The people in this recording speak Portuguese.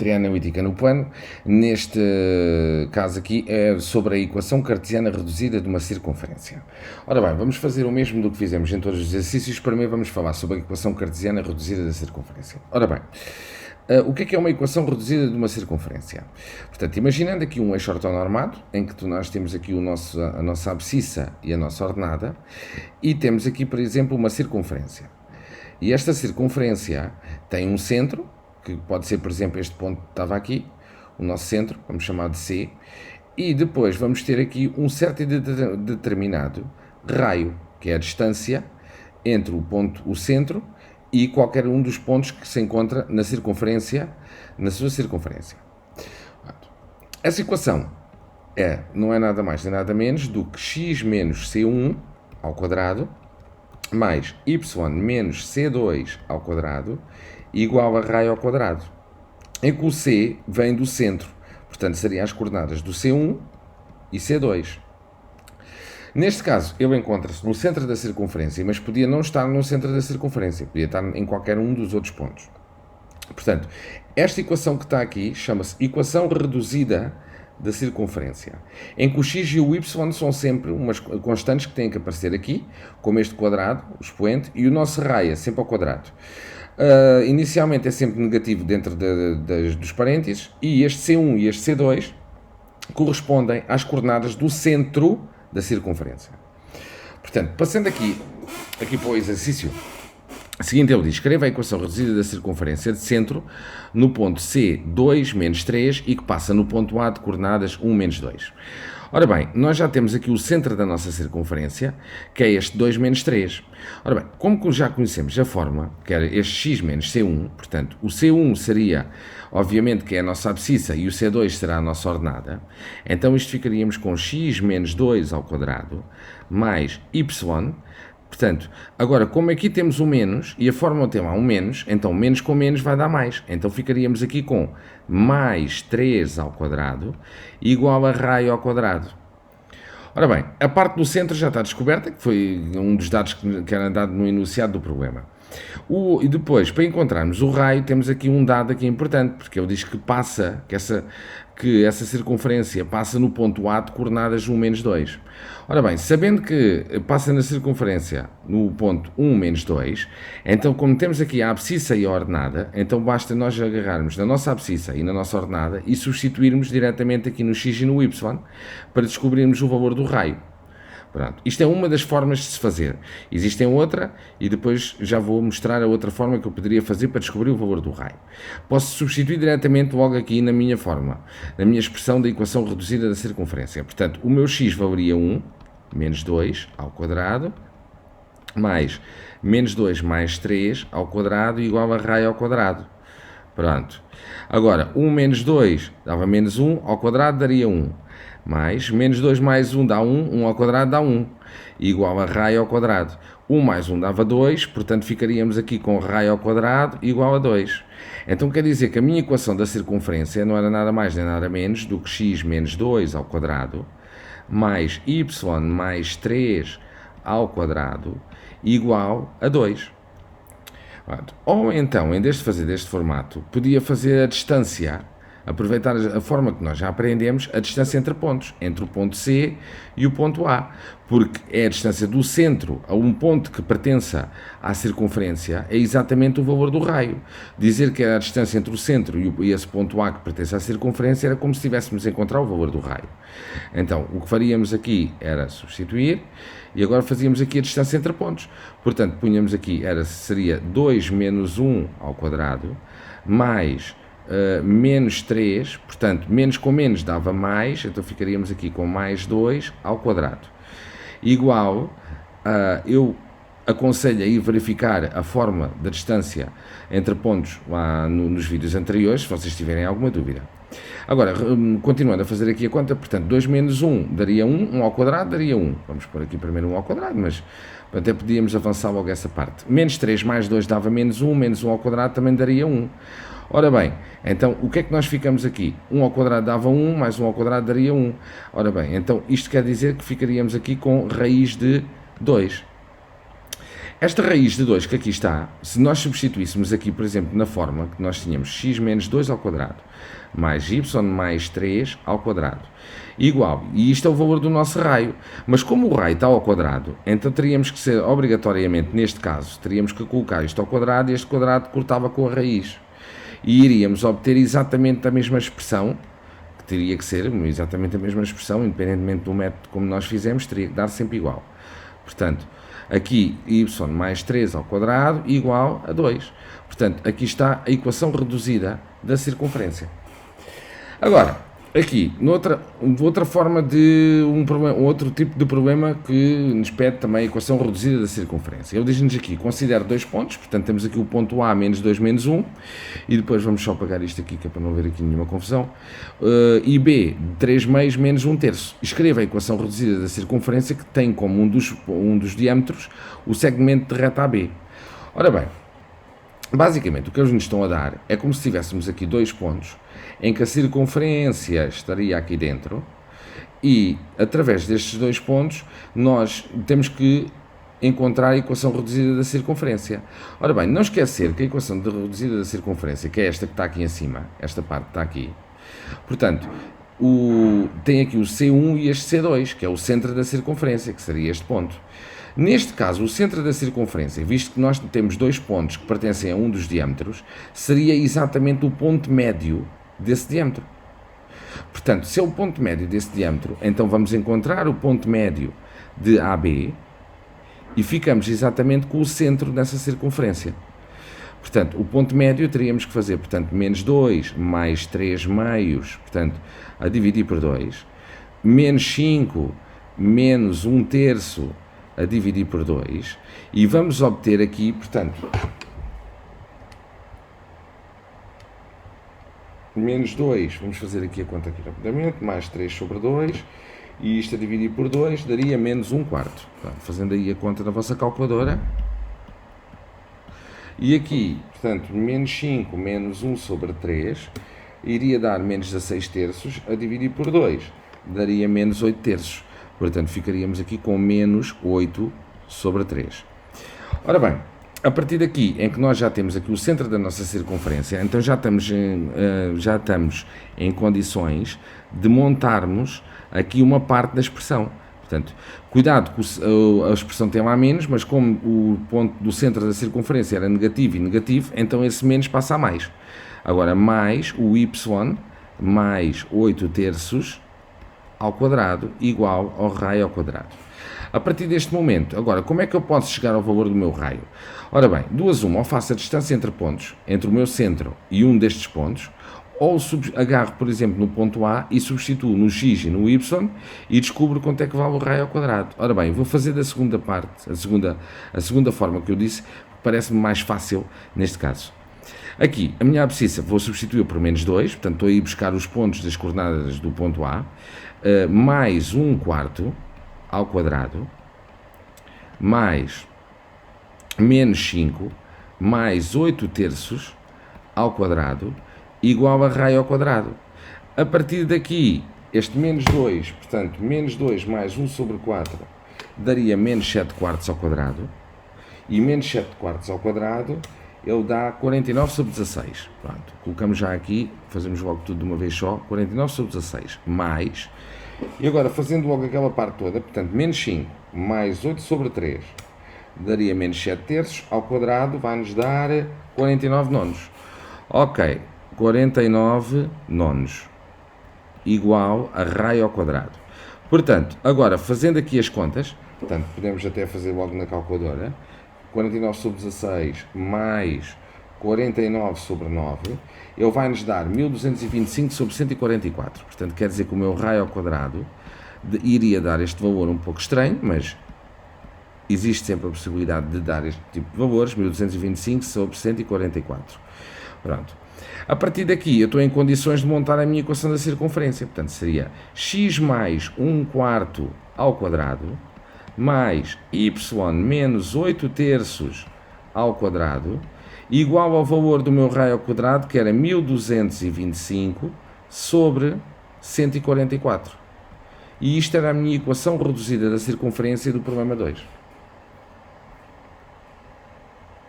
trianalítica no plano. Neste caso aqui é sobre a equação cartesiana reduzida de uma circunferência. Ora bem, vamos fazer o mesmo do que fizemos em todos os exercícios. Primeiro vamos falar sobre a equação cartesiana reduzida da circunferência. Ora bem, o que é uma equação reduzida de uma circunferência? Portanto, imaginando aqui um eixo ortonormado, em que nós temos aqui a nossa abscissa e a nossa ordenada, e temos aqui, por exemplo, uma circunferência. E esta circunferência tem um centro, que pode ser, por exemplo, este ponto que estava aqui, o nosso centro, vamos chamar de C, e depois vamos ter aqui um certo e determinado raio, que é a distância entre o centro e qualquer um dos pontos que se encontra na circunferência, na sua circunferência. Essa equação não é nada mais nem nada menos do que x menos c1 ao quadrado mais y menos c2 ao quadrado igual a raio ao quadrado, em que o c vem do centro, portanto seriam as coordenadas do c1 e c2. Neste caso, ele encontra-se no centro da circunferência, mas podia não estar no centro da circunferência, podia estar em qualquer um dos outros pontos. Portanto, esta equação que está aqui chama-se equação reduzida da circunferência, em que o x e o y são sempre umas constantes que têm que aparecer aqui, como este quadrado, o expoente, e o nosso raio é sempre ao quadrado. Inicialmente é sempre negativo dentro dos parênteses, e este C1 e este C2 correspondem às coordenadas do centro da circunferência. Portanto, passando aqui para o exercício seguinte, ele diz: escreva a equação reduzida da circunferência de centro no ponto C 2 menos 3 e que passa no ponto A de coordenadas 1 menos 2. Ora bem, nós já temos aqui o centro da nossa circunferência, que é este 2 menos 3. Ora bem, como já conhecemos a forma, que era este x menos c1, portanto, o c1 seria, obviamente, que é a nossa abscissa e o c2 será a nossa ordenada, então isto ficaríamos com x menos 2 ao quadrado mais y. Portanto, agora, como aqui temos um menos, e a fórmula tem lá um menos, então menos com menos vai dar mais. Então ficaríamos aqui com mais 3 ao quadrado igual a raio ao quadrado. Ora bem, a parte do centro já está descoberta, que foi um dos dados que era dado no enunciado do problema. E depois, para encontrarmos o raio, temos aqui um dado aqui importante, porque ele diz que essa circunferência passa no ponto A de coordenadas 1 menos 2. Ora bem, sabendo que passa na circunferência no ponto 1 menos 2, então como temos aqui a abscissa e a ordenada, então basta nós agarrarmos na nossa abscissa e na nossa ordenada e substituirmos diretamente aqui no x e no y para descobrirmos o valor do raio. Pronto. Isto é uma das formas de se fazer. Existem outra e depois já vou mostrar a outra forma que eu poderia fazer para descobrir o valor do raio. Posso substituir diretamente logo aqui na minha forma, na minha expressão da equação reduzida da circunferência. Portanto, o meu x valeria 1 menos 2 ao quadrado mais menos 2 mais 3 ao quadrado igual a raio ao quadrado. Pronto. Agora, 1 menos 2 dava menos 1 ao quadrado daria 1. Mais menos 2 mais 1 dá 1, 1 ao quadrado dá 1, igual a raio ao quadrado. 1 mais 1 dava 2, portanto ficaríamos aqui com raio ao quadrado igual a 2. Então quer dizer que a minha equação da circunferência não era nada mais nem nada menos do que x menos 2 ao quadrado mais y mais 3 ao quadrado igual a 2. Ou então, em vez de fazer deste formato, podia fazer a distância, aproveitar a forma que nós já aprendemos, a distância entre pontos, entre o ponto C e o ponto A, porque é a distância do centro a um ponto que pertença à circunferência, é exatamente o valor do raio. Dizer que era a distância entre o centro e esse ponto A que pertence à circunferência era como se estivéssemos a encontrar o valor do raio. Então, o que faríamos aqui era substituir, e agora fazíamos aqui a distância entre pontos. Portanto, punhamos aqui, seria 2 menos 1 ao quadrado, mais menos 3, portanto, menos com menos dava mais, então ficaríamos aqui com mais 2 ao quadrado. Igual, eu aconselho a ir verificar a forma da distância entre pontos lá nos vídeos anteriores, se vocês tiverem alguma dúvida. Agora, continuando a fazer aqui a conta, portanto, 2 menos 1 daria 1, 1 ao quadrado daria 1. Vamos pôr aqui primeiro 1 ao quadrado, mas até podíamos avançar logo essa parte. Menos 3 mais 2 dava menos 1 ao quadrado também daria 1. Ora bem, então o que é que nós ficamos aqui? 1 ao quadrado dava 1, mais 1 ao quadrado daria 1. Ora bem, então isto quer dizer que ficaríamos aqui com raiz de 2. Esta raiz de 2 que aqui está, se nós substituíssemos aqui, por exemplo, na forma que nós tínhamos x menos 2 ao quadrado, mais y mais 3 ao quadrado, igual, e isto é o valor do nosso raio, mas como o raio está ao quadrado, então teríamos que ser, obrigatoriamente, neste caso, teríamos que colocar isto ao quadrado e este quadrado cortava com a raiz. E iríamos obter exatamente a mesma expressão, que teria que ser exatamente a mesma expressão, independentemente do método como nós fizemos, teria que dar sempre igual. Portanto, aqui y mais 3 ao quadrado igual a 2. Portanto, aqui está a equação reduzida da circunferência. Agora, aqui, outra forma de outro tipo de problema que nos pede também a equação reduzida da circunferência. Ele diz-nos aqui, considere 2 pontos, portanto temos aqui o ponto A menos 2 menos 1, e depois vamos só apagar isto aqui, que é para não haver aqui nenhuma confusão, e B, 3 meios menos 1 terço. Escreva a equação reduzida da circunferência que tem como um dos diâmetros o segmento de reta AB. Ora bem, basicamente o que eles nos estão a dar é como se tivéssemos aqui 2 pontos em que a circunferência estaria aqui dentro e, através destes 2 pontos, nós temos que encontrar a equação reduzida da circunferência. Ora bem, não esquecer que a equação reduzida da circunferência, que é esta que está aqui em cima, esta parte que está aqui, portanto, tem aqui o C1 e este C2, que é o centro da circunferência, que seria este ponto. Neste caso, o centro da circunferência, visto que nós temos 2 pontos que pertencem a um dos diâmetros, seria exatamente o ponto médio desse diâmetro. Portanto, se é o ponto médio desse diâmetro, então vamos encontrar o ponto médio de AB e ficamos exatamente com o centro dessa circunferência. Portanto, o ponto médio teríamos que fazer, portanto, menos 2 mais 3 meios, portanto, a dividir por 2, menos 5 menos 1 terço a dividir por 2, e vamos obter aqui, portanto, menos 2, vamos fazer aqui a conta aqui rapidamente, mais 3 sobre 2, e isto a dividir por 2 daria menos 1 quarto. Portanto, fazendo aí a conta na vossa calculadora. E aqui, portanto, menos 5 menos 1 sobre 3, iria dar menos 16 terços, a dividir por 2, daria menos 8 terços. Portanto, ficaríamos aqui com menos 8 sobre 3. Ora bem, a partir daqui, em que nós já temos aqui o centro da nossa circunferência, então já estamos em condições de montarmos aqui uma parte da expressão. Portanto, cuidado que a expressão tem lá menos, mas como o ponto do centro da circunferência era negativo e negativo, então esse menos passa a mais. Agora, mais o y mais 8 terços ao quadrado igual ao raio ao quadrado. A partir deste momento, agora, como é que eu posso chegar ao valor do meu raio? Ora bem, duas uma, ou faço a distância entre pontos, entre o meu centro e um destes pontos, ou agarro, por exemplo, no ponto A e substituo no x e no y e descubro quanto é que vale o raio ao quadrado. Ora bem, vou fazer da segunda parte, a segunda forma que eu disse, parece-me mais fácil neste caso. Aqui, a minha abscissa vou substituir por menos 2, portanto estou a ir buscar os pontos das coordenadas do ponto A, mais 1 quarto ao quadrado, mais menos 5, mais 8 terços ao quadrado, igual a raio ao quadrado. A partir daqui, este menos 2, portanto, menos 2 mais 1 sobre 4, daria menos 7 quartos ao quadrado, e menos 7 quartos ao quadrado, ele dá 49 sobre 16. Pronto, colocamos já aqui, fazemos logo tudo de uma vez só, 49 sobre 16, mais, e agora fazendo logo aquela parte toda, portanto, menos 5, mais 8 sobre 3, daria menos 7 terços, ao quadrado vai-nos dar 49 nonos. Ok, 49 nonos, igual a raio ao quadrado. Portanto, agora, fazendo aqui as contas, portanto, podemos até fazer logo na calculadora, 49 sobre 16 mais 49 sobre 9, ele vai nos dar 1225 sobre 144. Portanto, quer dizer que o meu raio ao quadrado iria dar este valor um pouco estranho, mas existe sempre a possibilidade de dar este tipo de valores, 1225 sobre 144. Pronto. A partir daqui, eu estou em condições de montar a minha equação da circunferência. Portanto, seria x mais 1 quarto ao quadrado, mais y menos 8 terços ao quadrado, igual ao valor do meu raio ao quadrado, que era 1225 sobre 144. E isto era a minha equação reduzida da circunferência do problema 2.